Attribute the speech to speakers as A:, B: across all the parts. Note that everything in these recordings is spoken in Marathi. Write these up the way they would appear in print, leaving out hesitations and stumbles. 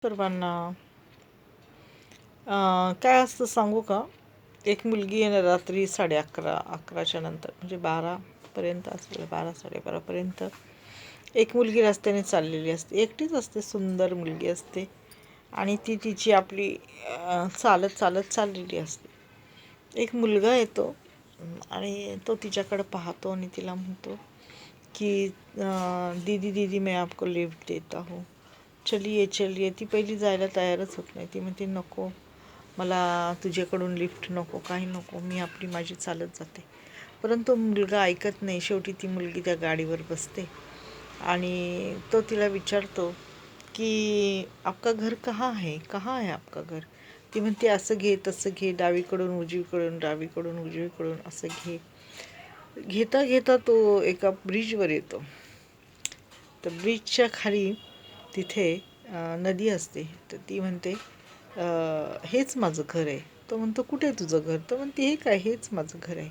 A: सर्वांना काय असतं सांगू का? एक मुलगी आहे ना, रात्री 11:30 नंतर म्हणजे 12पर्यंत असेल, 12-12:30पर्यंत एक मुलगी रस्त्याने चाललेली असते, एकटीच असते, सुंदर मुलगी असते आणि ती तिची आपली चालत चालत चाललेली असते. एक मुलगा येतो आणि तो तिच्याकडे पाहतो आणि तिला म्हणतो की दीदी दीदी मैं आपको लिफ्ट देता हूँ, चलिए चलिए. ती पहिली जायला तयारच होत नाही. ती म्हणते नको, मला तुझ्याकडून लिफ्ट नको, काही नको, मी आपली माझी चालत जाते. परंतु मुलगा ऐकत नाही. शेवटी ती मुलगी त्या गाडीवर बसते आणि तो तिला विचारतो की आपका घर कहाँ है, कहाँ है आपका घर. ती म्हणते असं घे, तसं घे, डावीकडून उजवीकडून, डावीकडून उजवीकडून असं घे. घेता घेता तो एका ब्रिजवर येतो. तर ब्रिजच्या खाली तिथे नदी असते. तर ती म्हणते हेच माझं घर आहे. तो म्हणतो कुठे आहे तुझं घर? तर म्हणते हे काय, हेच माझं घर आहे.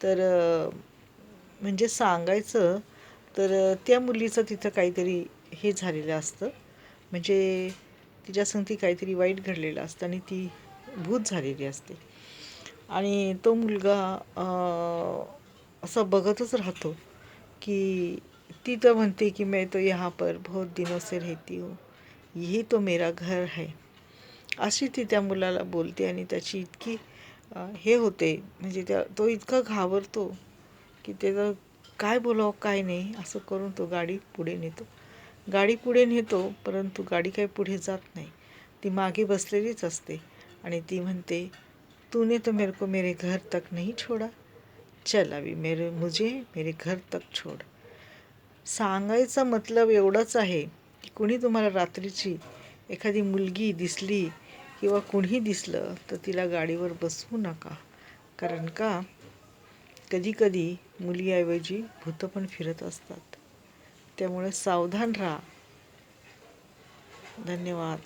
A: तर म्हणजे सांगायचं तर त्या मुलीचं तिथं काहीतरी हे झालेलं असतं, म्हणजे तिच्या संगती काहीतरी वाईट घडलेलं असतं आणि ती भूत झालेली असते. आणि तो मुलगा असा बघतच राहतो की ती तर म्हणते की मैं तो यहाँ पर बहुत दिनों से रहती हूँ, यही तो मेरा घर है. अशी ती त्या मुलाला बोलते आणि त्याची इतकी हे होते, म्हणजे तो इतका घाबरतो की त्याचं काय बोलावं काय नाही, असं करून तो गाडी पुढे नेतो. गाडी पुढे नेतो, परंतु गाडी काही पुढे जात नाही. ती मागे बसलेलीच असते आणि ती म्हणते तूने तो मेरे को मेरे घर तक नहीं छोड़ा, चल अभी मुझे मेरे घर तक छोड़. सांगायचा मतलब एवढाच आहे की कुणी तुम्हाला रात्रीची एखादी मुलगी दिसली किंवा कुणीही दिसलं तर तिला गाडीवर बसवू नका. कारण का कधीकधी मुलीऐवजी भूतं पण फिरत असतात. त्यामुळे सावधान राहा. धन्यवाद.